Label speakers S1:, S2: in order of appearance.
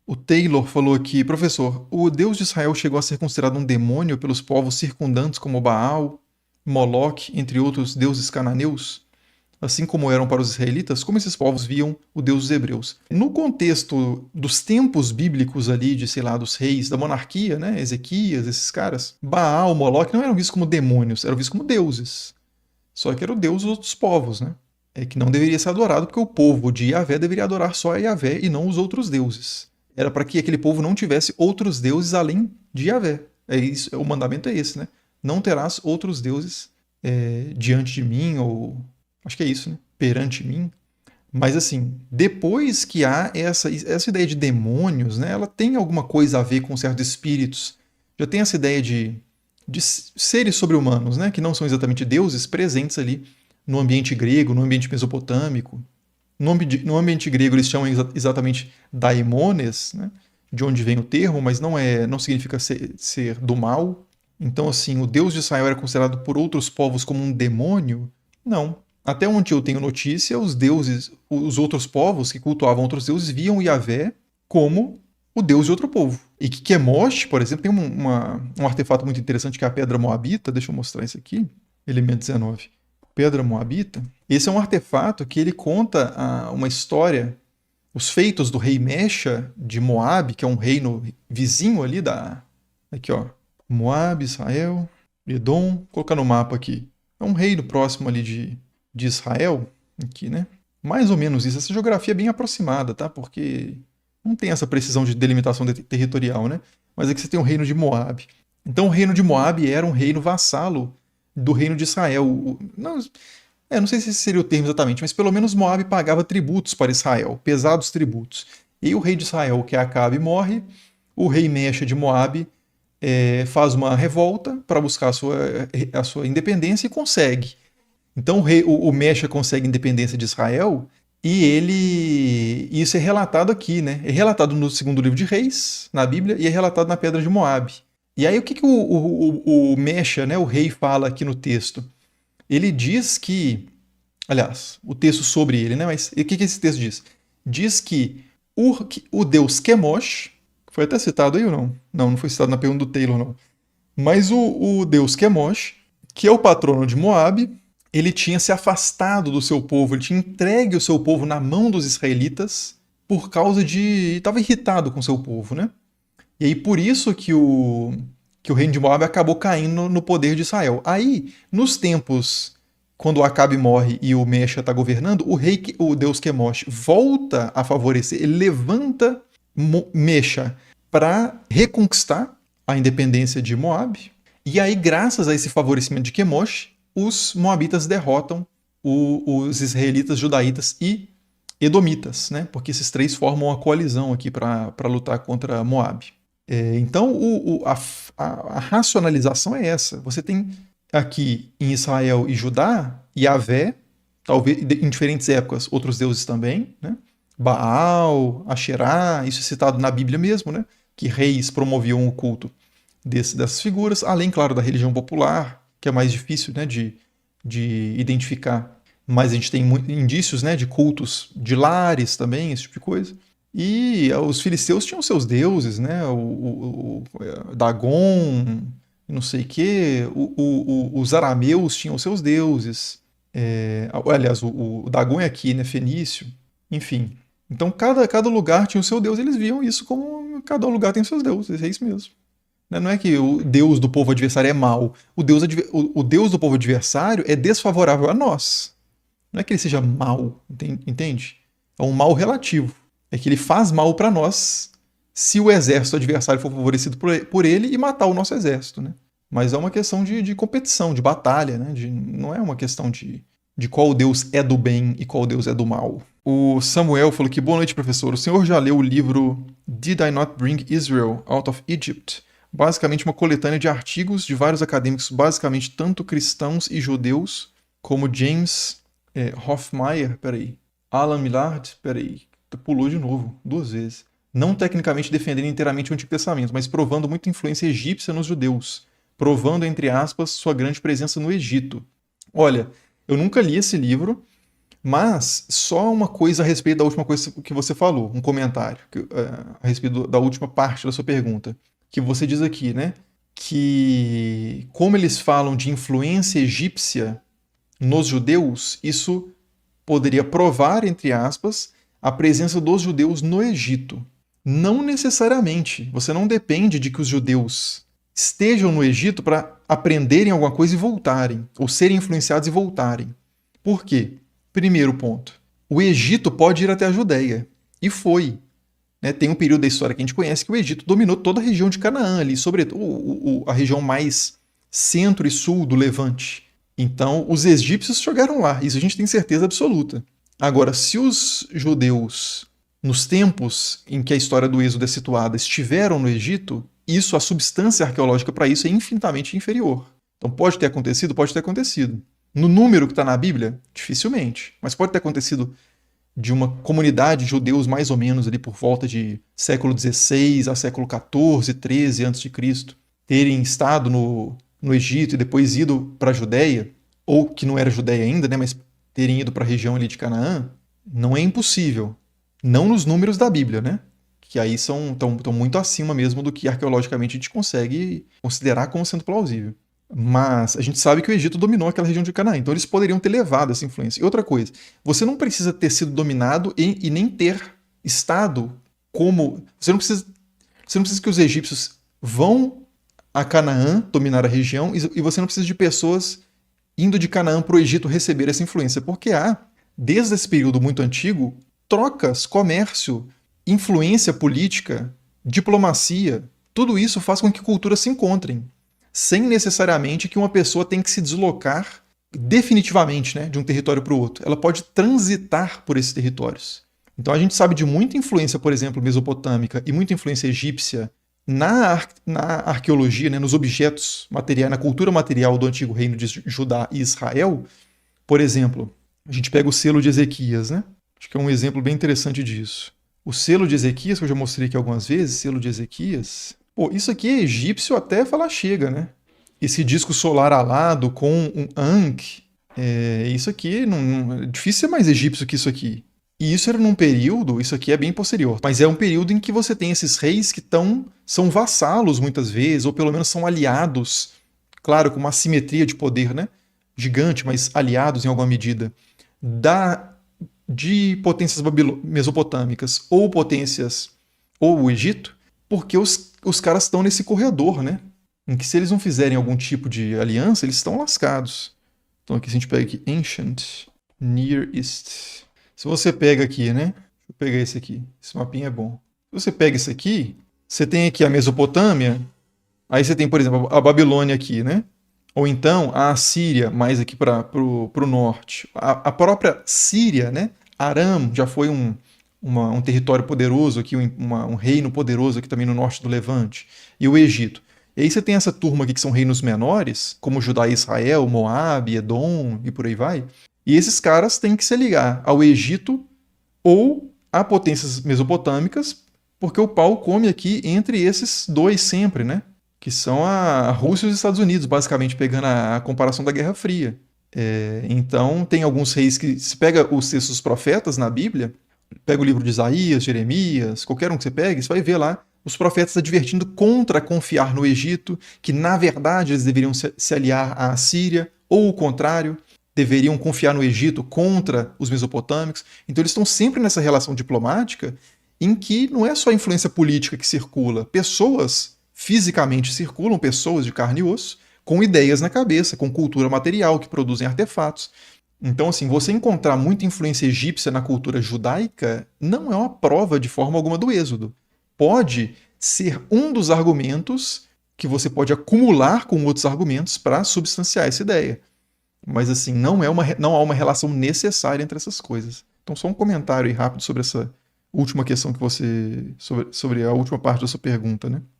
S1: O Taylor falou aqui, professor, o Deus de Israel chegou a ser considerado um demônio pelos povos circundantes como Baal, Moloque, entre outros deuses cananeus? Assim como eram para os israelitas, como esses povos viam o Deus dos hebreus? No contexto dos tempos bíblicos ali, de, sei lá, dos reis, da monarquia, né, Ezequias, esses caras, Baal, Moloque não eram vistos como demônios, eram vistos como deuses. Só que era o Deus dos outros povos, né? É que não deveria ser adorado porque o povo de Yahvé deveria adorar só a Yahvé e não os outros deuses. Era para que aquele povo não tivesse outros deuses além de Yahvé. É isso, o mandamento é esse, né? Não terás outros deuses diante de mim, ou acho que é isso, né? Perante mim. Mas assim, depois que há essa ideia de demônios, né? Ela tem alguma coisa a ver com certos espíritos. Já tem essa ideia de seres sobre-humanos, né? Que não são exatamente deuses, presentes ali no ambiente grego, no ambiente mesopotâmico. No ambiente grego eles chamam exatamente daimones, né? De onde vem o termo, mas não significa ser do mal. Então, assim, o Deus de Israel era considerado por outros povos como um demônio? Não. Até onde eu tenho notícia, os deuses, os outros povos que cultuavam outros deuses viam Yahvé como o deus de outro povo. E que Kemosh, por exemplo, tem um artefato muito interessante que é a pedra moabita. Deixa eu mostrar isso aqui. Elemento 19. Pedra moabita. Esse é um artefato que ele conta uma história, os feitos do rei Mecha de Moabe, que é um reino vizinho ali da... Aqui, ó. Moabe, Israel, Edom. Vou colocar no mapa aqui. É um reino próximo ali de Israel. Aqui, né? Mais ou menos isso. Essa geografia é bem aproximada, tá? Porque não tem essa precisão de delimitação territorial, né? Mas aqui você tem o reino de Moabe. Então o reino de Moabe era um reino vassalo do reino de Israel. Não sei se esse seria o termo exatamente, mas pelo menos Moabe pagava tributos para Israel, pesados tributos. E o rei de Israel, que é Acabe, morre. O rei Mecha de Moabe faz uma revolta para buscar a sua independência e consegue. Então o Mecha consegue a independência de Israel e isso é relatado aqui, né? É relatado no segundo livro de Reis, na Bíblia, e é relatado na Pedra de Moabe. E aí o que o Mecha, né, o rei, fala aqui no texto? Ele diz que, aliás, o texto sobre ele, né? Mas o que esse texto diz? Diz que o deus Chemosh, foi até citado aí ou não? Não foi citado na pergunta do Taylor, não. Mas o deus Chemosh, que é o patrono de Moabe, ele tinha se afastado do seu povo, ele tinha entregue o seu povo na mão dos israelitas por causa de... estava irritado com o seu povo, né? E aí por isso que o reino de Moab acabou caindo no poder de Israel. Aí, nos tempos quando o Acabe morre e o Mecha está governando, o deus Chemosh volta a favorecer, ele levanta Mecha para reconquistar a independência de Moab. E aí, graças a esse favorecimento de Chemosh, os moabitas derrotam os israelitas, judaítas e edomitas, né? Porque esses três formam uma coalizão aqui para lutar contra Moab. Então, a racionalização é essa. Você tem aqui em Israel e Judá, Yahvé, talvez em diferentes épocas, outros deuses também, né? Baal, Asherá, isso é citado na Bíblia mesmo, né? Que reis promoviam o culto dessas figuras, além, claro, da religião popular, que é mais difícil, né, de identificar. Mas a gente tem indícios, né, de cultos de lares também, esse tipo de coisa. E os filisteus tinham seus deuses, né? O Dagon, não sei o quê. Os arameus tinham seus deuses. Aliás, o Dagon é aqui, né? Fenício. Enfim. Então, cada lugar tinha o seu deus. Eles viam isso como cada lugar tem seus deuses. É isso mesmo. Não é que o deus do povo adversário é mau. O deus do povo adversário é desfavorável a nós. Não é que ele seja mau, entende? É um mal relativo. É que ele faz mal para nós se o exército adversário for favorecido por ele e matar o nosso exército, né? Mas é uma questão de competição, de batalha, né? Não é uma questão de qual Deus é do bem e qual Deus é do mal. O Samuel falou que, boa noite, professor. O senhor já leu o livro Did I Not Bring Israel Out of Egypt? Basicamente uma coletânea de artigos de vários acadêmicos, basicamente tanto cristãos e judeus, como James Hoffmeier, Alan Millard, pulou de novo, 2 vezes. Não tecnicamente defendendo inteiramente o Antigo Testamento, mas provando muita influência egípcia nos judeus, provando, entre aspas, sua grande presença no Egito. Olha, eu nunca li esse livro, Mas só uma coisa a respeito da última coisa que você falou, um comentário a respeito da última parte da sua pergunta, que você diz aqui, né? Que como eles falam de influência egípcia nos judeus, isso poderia provar, entre aspas, a presença dos judeus no Egito. Não necessariamente. Você não depende de que os judeus estejam no Egito para aprenderem alguma coisa e voltarem, ou serem influenciados e voltarem. Por quê? Primeiro ponto. O Egito pode ir até a Judéia. E foi. Né? Tem um período da história que a gente conhece que o Egito dominou toda a região de Canaã, ali, sobretudo a região mais centro e sul do Levante. Então, os egípcios chegaram lá. Isso a gente tem certeza absoluta. Agora, se os judeus, nos tempos em que a história do Êxodo é situada, estiveram no Egito, a substância arqueológica para isso é infinitamente inferior. Então, pode ter acontecido? Pode ter acontecido. No número que está na Bíblia? Dificilmente. Mas pode ter acontecido de uma comunidade de judeus mais ou menos ali por volta de século XVI a século XIV, XIII a.C., terem estado no Egito e depois ido para a Judéia, ou que não era Judéia ainda, né, mas terem ido para a região ali de Canaã, não é impossível. Não nos números da Bíblia, né? Que aí estão muito acima mesmo do que arqueologicamente a gente consegue considerar como sendo plausível. Mas a gente sabe que o Egito dominou aquela região de Canaã, então eles poderiam ter levado essa influência. E outra coisa, você não precisa ter sido dominado e nem ter estado como... Você não precisa que os egípcios vão a Canaã dominar a região e você não precisa de pessoas indo de Canaã para o Egito receber essa influência, porque há, desde esse período muito antigo, trocas, comércio, influência política, diplomacia, tudo isso faz com que culturas se encontrem, sem necessariamente que uma pessoa tenha que se deslocar definitivamente, né, de um território para o outro. Ela pode transitar por esses territórios. Então a gente sabe de muita influência, por exemplo, mesopotâmica e muita influência egípcia na arqueologia, né, nos objetos materiais, na cultura material do antigo reino de Judá e Israel. Por exemplo, a gente pega o selo de Ezequias, né? Acho que é um exemplo bem interessante disso. O selo de Ezequias, que eu já mostrei aqui algumas vezes, selo de Ezequias. Pô, isso aqui é egípcio até falar chega, né? Esse disco solar alado com um Ankh, isso aqui é difícil ser mais egípcio que isso aqui. E isso era num período, isso aqui é bem posterior, mas é um período em que você tem esses reis que são vassalos muitas vezes, ou pelo menos são aliados, claro, com uma assimetria de poder, né? Gigante, mas aliados em alguma medida, de potências mesopotâmicas ou o Egito, porque os caras estão nesse corredor, né? Em que se eles não fizerem algum tipo de aliança, eles estão lascados. Então aqui se a gente pega aqui, Ancient Near East. Se você pega aqui, né? Deixa eu pegar esse aqui. Esse mapinha é bom. Se você pega esse aqui, você tem aqui a Mesopotâmia, aí você tem, por exemplo, a Babilônia aqui, né? Ou então a Assíria, mais aqui para o norte. A própria Síria, né? Aram já foi um território poderoso aqui, um reino poderoso aqui também no norte do Levante. E o Egito. E aí você tem essa turma aqui que são reinos menores, como Judá e Israel, Moabe, Edom e por aí vai. E esses caras têm que se ligar ao Egito ou a potências mesopotâmicas, porque o pau come aqui entre esses dois sempre, né? Que são a Rússia e os Estados Unidos, basicamente pegando a comparação da Guerra Fria. Então tem alguns reis que, se pega os textos dos profetas na Bíblia, pega o livro de Isaías, Jeremias, qualquer um que você pegue, você vai ver lá os profetas advertindo contra confiar no Egito, que na verdade eles deveriam se aliar à Síria, ou o contrário, deveriam confiar no Egito contra os mesopotâmicos. Então eles estão sempre nessa relação diplomática em que não é só a influência política que circula, pessoas fisicamente circulam, pessoas de carne e osso, com ideias na cabeça, com cultura material, que produzem artefatos. Então, assim, você encontrar muita influência egípcia na cultura judaica não é uma prova de forma alguma do Êxodo. Pode ser um dos argumentos que você pode acumular com outros argumentos para substanciar essa ideia. Mas, assim, não há uma relação necessária entre essas coisas. Então, só um comentário aí rápido sobre essa última questão que você... sobre a última parte da sua pergunta, né?